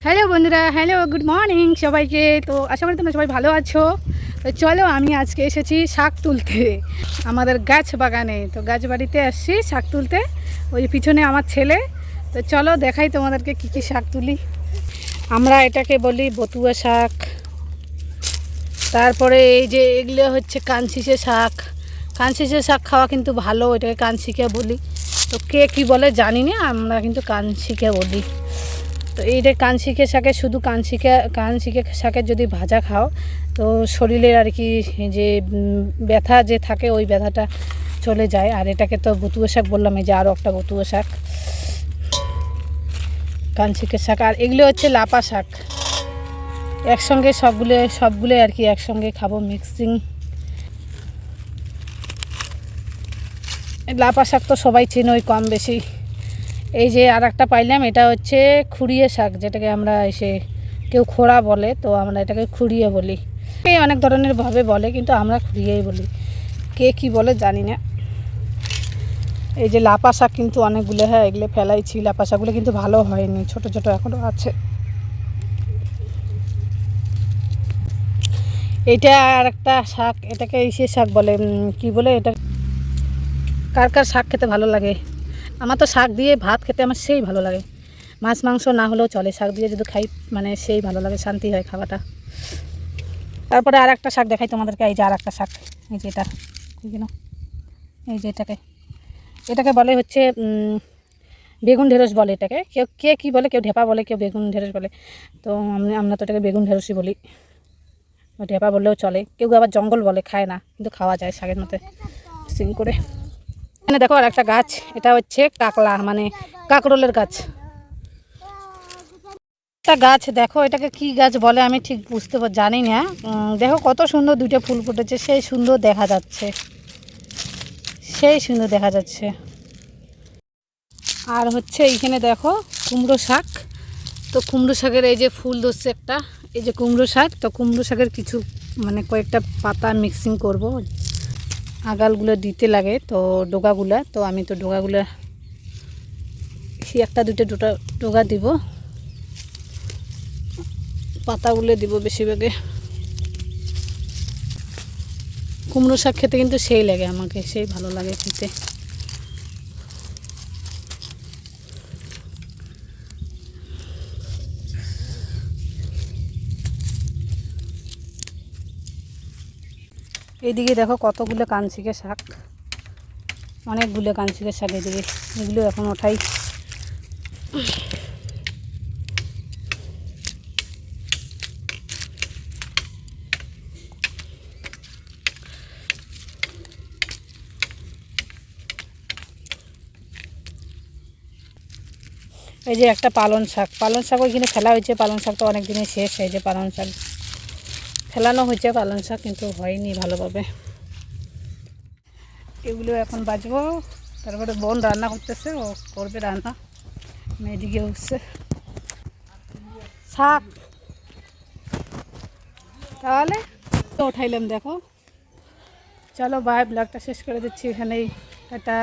Hello বন্ধুরা, hello, good morning সবাইকে। তো আশা করি তোমরা সবাই ভালো আছো। তো চলো, আমি আজকে এসেছি শাক তুলতে আমাদের গাছ বাগানে। তো গাছ বাড়িতে আসছি শাক তুলতে, ওই পিছনে আমার ছেলে। তো চলো দেখাই তোমাদেরকে কী কী শাক তুলি। আমরা এটাকে বলি বতুয়া শাক। তারপরে এই যে এগুলো হচ্ছে কানশিসে শাক। কানশিসে শাক খাওয়া কিন্তু ভালো, এটাকে কানশিকা বলি। তো কে কী বলে জানি না, আমরা কিন্তু কানশিকা বলি। তো এইটা কানশিকে শাকে, শুধু কানশিকে শাকের যদি ভাজা খাও তো শরীরের আর কি যে ব্যথা যে থাকে ওই ব্যথাটা চলে যায়। আর এটাকে তো বতুয়া শাক বললাম, এই যে আরও একটা বতুয়া শাক, কানশিকের শাক। আর এগুলো হচ্ছে লাপা শাক। একসঙ্গে সবগুলো আর কি একসঙ্গে খাবো, মিক্সিং। লাপা শাক তো সবাই চেনোই কম বেশি। এই যে আর একটা পাইলাম, এটা হচ্ছে খুঁড়িয়ে শাক, যেটাকে আমরা এসে কেউ খোড়া বলে, তো আমরা এটাকে খুঁড়িয়ে বলি। অনেক ধরনের ভাবে বলে, কিন্তু আমরা খুঁড়িয়েই বলি, কে কি বলে জানি না। এই যে লাপা শাক কিন্তু অনেকগুলো, হ্যাঁ এগুলো ফেলাইছি। লাপা শাকগুলো কিন্তু ভালো হয়নি, ছোট ছোট এখনও আছে। এইটা আর একটা শাক, এটাকে ইসে শাক বলে, কি বলে এটা। কার কার শাক খেতে ভালো লাগে? আমার তো শাক দিয়ে ভাত খেতে আমার সেই ভালো লাগে। মাছ মাংস না হলেও চলে, শাক দিয়ে যদি খাই মানে সেই ভালো লাগে, শান্তি হয় খাওয়াটা। তারপরে আর একটা শাক দেখাই তোমাদেরকে। এই যে আর একটা শাক, এই যে এটা এই যে এটাকে বলে হচ্ছে বেগুন ঢেঁড়স বলে এটাকে। কে কী বলে, কেউ ঢেপা বলে, কেউ বেগুন ঢেঁড়স বলে। তো আমরা তো এটাকে বেগুন ঢেঁড়সই বলি, ঢেপা বললেও চলে। কেউ আবার জঙ্গল বলে, খায় না, কিন্তু খাওয়া যায় শাকের মধ্যে সিং করে। এখানে দেখো আর একটা গাছ, এটা হচ্ছে কাকলা মানে কাকরোলের গাছ। একটা গাছ দেখো, এটাকে কি গাছ বলে আমি ঠিক বুঝতে জানি না। দেখো কত সুন্দর দুইটা ফুল ফুটেছে, সেই সুন্দর দেখা যাচ্ছে, সেই সুন্দর দেখা যাচ্ছে। আর হচ্ছে এইখানে দেখো কুমড়ো শাক। তো কুমড়ো শাকের এই যে ফুল ধরছে একটা, এই যে কুমড়ো শাক। তো কুমড়ো শাকের কিছু মানে কয়েকটা পাতা মিক্সিং করব, আগালগুলো দিতে লাগে, তো ডোগাগুলা। তো আমি তো ডোগাগুলা একটা দুটো ডোগা দিব, পাতাগুলো দিব বেশিরভাগে। কুমড়ো শাক খেতে কিন্তু সেই লাগে, আমাকে সেই ভালো লাগে খেতে। এইদিকে দেখো কতগুলো কানশিকে শাক, অনেকগুলো কানশিকের শাক এদিকে। এগুলো এখন ওঠাই। এই যে একটা পালং শাক ওইখানে ফেলা হয়েছে। পালং শাক তো অনেক দিনের শেষ, এই যে পালং শাক ফেলানো হয়েছে পালং শাক, কিন্তু হয়নি ভালোভাবে। এগুলো এখন বাজবো। তারপরে বোন রান্না করতেছে, ও করবে রান্না। মেয়েদিকে হচ্ছে শাক, তাহলে তো উঠাইলাম। দেখো চলো বাই, ব্লগটা শেষ করে দিচ্ছি এখানেই। এটা